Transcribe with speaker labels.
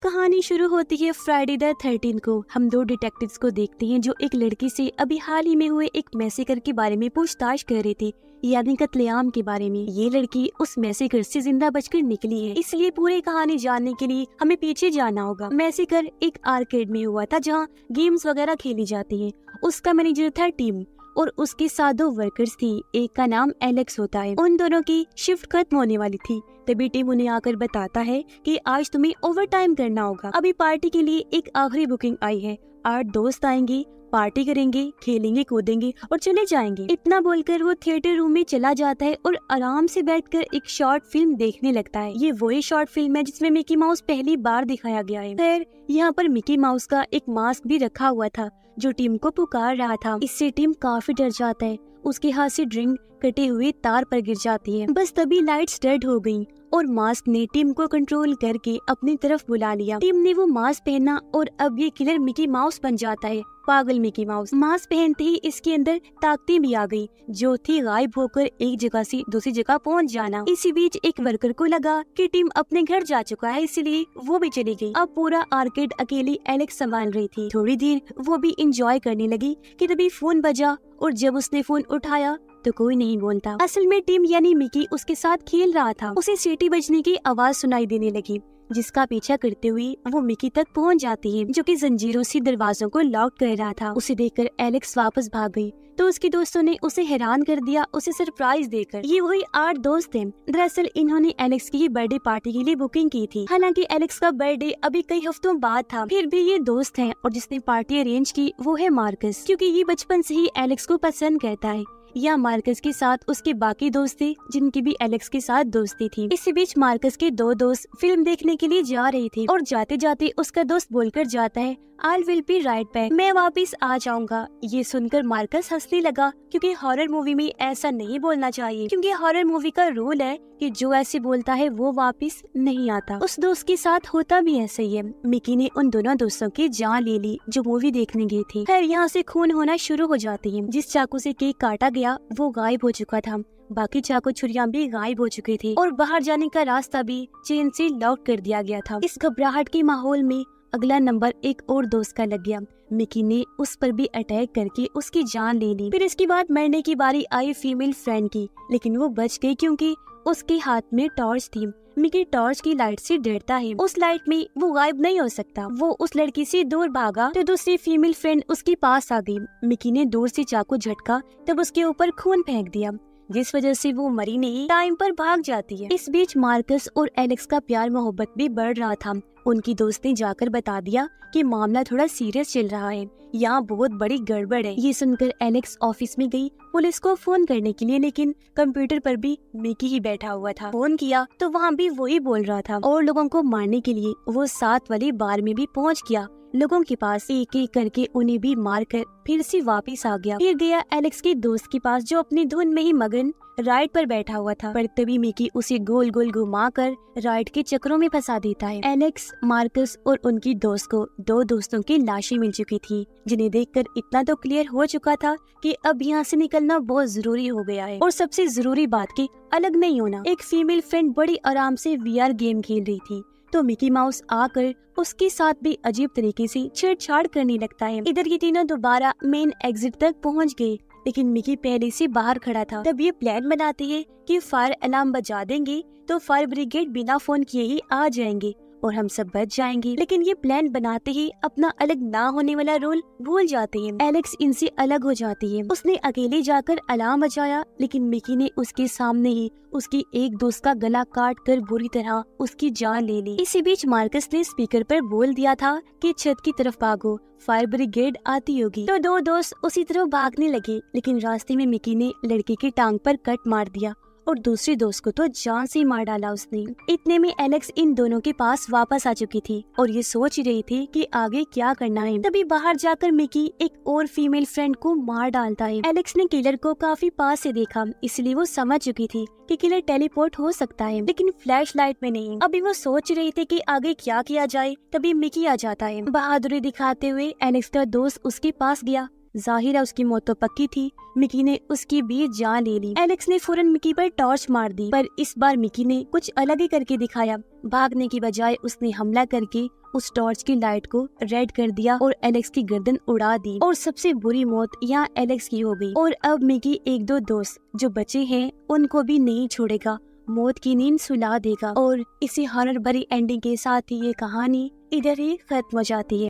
Speaker 1: कहानी शुरू होती है फ्राइडे द 13 को। हम दो डिटेक्टिव्स को देखते हैं जो एक लड़की से अभी हाल ही में हुए एक मैसेकर के बारे में पूछताछ कर रहे थे, यानी कत्लेआम के बारे में। ये लड़की उस मैसेकर से जिंदा बचकर निकली है, इसलिए पूरी कहानी जानने के लिए हमें पीछे जाना होगा। मैसेकर एक आर्केड में हुआ था जहाँ गेम्स वगैरह खेली जाती है। उसका मैनेजर था टिम और उसके साथ दो वर्कर्स थी, एक का नाम एलेक्स होता है। उन दोनों की शिफ्ट खत्म होने वाली थी, तभी टिम उन्हें आकर बताता है कि आज तुम्हें ओवर टाइम करना होगा। अभी पार्टी के लिए एक आखिरी बुकिंग आई है, 8 दोस्त आएंगे, पार्टी करेंगे, खेलेंगे, कूदेंगे और चले जाएंगे। इतना बोलकर वो थिएटर रूम में चला जाता है और आराम से बैठकर एक शॉर्ट फिल्म देखने लगता है। ये वही शॉर्ट फिल्म है जिसमें मिकी माउस पहली बार दिखाया गया है। खैर, यहाँ पर मिकी माउस का एक मास्क भी रखा हुआ था जो टिम को पुकार रहा था। इससे टिम काफी डर जाता है। उसके हाथ से ड्रिंक कटे हुए तार पर गिर जाती है। बस तभी लाइट्स डेड हो गयी और मास्क ने टिम को कंट्रोल करके अपनी तरफ बुला लिया। टिम ने वो मास्क पहना और अब ये किलर मिकी माउस बन जाता है। पागल मिकी माउस। मास्क पहनते ही इसके अंदर ताकतें भी आ गई, जो थी गायब होकर एक जगह से दूसरी जगह पहुंच जाना। इसी बीच एक वर्कर को लगा कि टिम अपने घर जा चुका है, इसलिए वो भी चली गई। अब पूरा आर्केड अकेली एलेक्स संभाल रही थी। थोड़ी देर वो भी इंजॉय करने लगी कि तभी फोन बजा और जब उसने फोन उठाया तो कोई नहीं बोलता। असल में टिम यानी मिकी उसके साथ खेल रहा था। उसे सीटी बजने की आवाज सुनाई देने लगी, जिसका पीछा करते हुए वो मिकी तक पहुंच जाती है, जो कि जंजीरों से दरवाजों को लॉक कर रहा था। उसे देखकर एलेक्स वापस भाग गई तो उसके दोस्तों ने उसे हैरान कर दिया, उसे सरप्राइज देकर। ये वही 8 दोस्त थे। दरअसल इन्होंने एलेक्स की बर्थडे पार्टी के लिए बुकिंग की थी। हालांकि एलेक्स का बर्थडे अभी कई हफ्तों बाद था, फिर भी ये दोस्त हैं और जिसने पार्टी अरेंज की वो है मार्कस, क्योंकि ये बचपन से ही एलेक्स को पसंद करता है। या मार्कस के साथ उसके बाकी दोस्त थे जिनकी भी एलेक्स के साथ दोस्ती थी। इसी बीच मार्कस के 2 दोस्त फिल्म देखने के लिए जा रहे थे और जाते जाते उसका दोस्त बोलकर जाता है, I will be right back, मैं वापिस आ जाऊंगा। ये सुनकर मार्कस हंसने लगा, क्योंकि हॉरर मूवी में ऐसा नहीं बोलना चाहिए, क्योंकि हॉरर मूवी का रूल है कि जो ऐसे बोलता है वो वापिस नहीं आता। उस दोस्त के साथ होता भी ऐसा ही है। मिकी ने उन दोनों दोस्तों की जान ले ली जो मूवी देखने गई थी। खैर, यहाँ से खून होना शुरू हो जाती है। जिस चाकू से केक काटा गया वो गायब हो चुका था, बाकी चाकू छुरियां भी गायब हो चुकी थी और बाहर जाने का रास्ता भी चेन से लॉक कर दिया गया था। इस घबराहट के माहौल में अगला नंबर एक और दोस्त का लग गया। मिकी ने उस पर भी अटैक करके उसकी जान ले ली। फिर इसके बाद मरने की बारी आई फीमेल फ्रेंड की, लेकिन वो बच गई क्योंकि उसके हाथ में टॉर्च थी। मिकी टॉर्च की लाइट से डरता है, उस लाइट में वो गायब नहीं हो सकता। वो उस लड़की से दूर भागा तो दूसरी फीमेल फ्रेंड उसके पास आ गई। मिकी ने दूर से चाकू झटका तब उसके ऊपर खून फेंक दिया, जिस वजह से वो मरी नहीं, टाइम पर भाग जाती है। इस बीच मार्कस और एलेक्स का प्यार मोहब्बत भी बढ़ रहा था। उनकी दोस्त ने जाकर बता दिया कि मामला थोड़ा सीरियस चल रहा है, यहाँ बहुत बड़ी गड़बड़ है। ये सुनकर एलेक्स ऑफिस में गई पुलिस को फोन करने के लिए, लेकिन कंप्यूटर पर भी मिकी ही बैठा हुआ था। फोन किया तो वहाँ भी वही बोल रहा था और लोगों को मारने के लिए वो 7 वाली बार में भी पहुँच गया। लोगों के पास एक एक करके उन्हें भी मारकर फिर से वापस आ गया। फिर गया एलेक्स के दोस्त के पास जो अपनी धुन में ही मगन राइड पर बैठा हुआ था, पर तभी मिकी उसे गोल गोल घुमाकर राइड के चक्रों में फंसा देता है। एलेक्स, मार्कस और उनकी दोस्त को 2 दोस्तों की लाशें मिल चुकी थी, जिन्हें देखकर इतना तो क्लियर हो चुका था कि अब यहाँ से निकलना बहुत जरूरी हो गया है। और सबसे जरूरी बात कि अलग नहीं होना। एक फीमेल फ्रेंड बड़ी आराम से VR गेम खेल रही थी तो मिकी माउस आकर उसके साथ भी अजीब तरीके से छेड़छाड़ करने लगता है। इधर ये तीनों दोबारा मेन एग्जिट तक पहुंच गए, लेकिन मिकी पहले से बाहर खड़ा था। तब ये प्लान बनाती है कि फायर अलार्म बजा देंगे तो फायर ब्रिगेड बिना फोन किए ही आ जाएंगे और हम सब बच जाएंगे। लेकिन ये प्लान बनाते ही अपना अलग ना होने वाला रोल भूल जाते हैं। एलेक्स इनसे अलग हो जाती है। उसने अकेले जाकर अलार्म बजाया, लेकिन मिकी ने उसके सामने ही उसकी एक दोस्त का गला काट कर बुरी तरह उसकी जान ले ली। इसी बीच मार्कस ने स्पीकर पर बोल दिया था कि छत की तरफ भागो, फायर ब्रिगेड आती होगी। तो 2 दोस्त उसी तरफ भागने लगे, लेकिन रास्ते में मिकी ने लड़के की टांग पर कट मार दिया और दूसरे दोस्त को तो जान से मार डाला उसने। इतने में एलेक्स इन दोनों के पास वापस आ चुकी थी और ये सोच रही थी कि आगे क्या करना है। तभी बाहर जाकर मिकी एक और फीमेल फ्रेंड को मार डालता है। एलेक्स ने किलर को काफी पास से देखा, इसलिए वो समझ चुकी थी कि किलर टेलीपोर्ट हो सकता है, लेकिन फ्लैश लाइट में नहीं। अभी वो सोच रही थी कि आगे क्या किया जाए, तभी मिकी आ जाता है। बहादुरी दिखाते हुए एलेक्स का दोस्त उसके पास गया जाहिर है उसकी मौत तो पक्की थी। मिकी ने उसकी भी जान ले ली। एलेक्स ने फौरन मिकी पर टॉर्च मार दी, पर इस बार मिकी ने कुछ अलग ही करके दिखाया। भागने की बजाय उसने हमला करके उस टॉर्च की लाइट को रेड कर दिया और एलेक्स की गर्दन उड़ा दी। और सबसे बुरी मौत यहाँ एलेक्स की हो गई। और अब मिकी एक दो दोस्त जो बचे हैं उनको भी नहीं छोड़ेगा, मौत की नींद सुला देगा। और इसी हॉरर भरी एंडिंग के साथ ही ये कहानी इधर ही खत्म हो जाती है।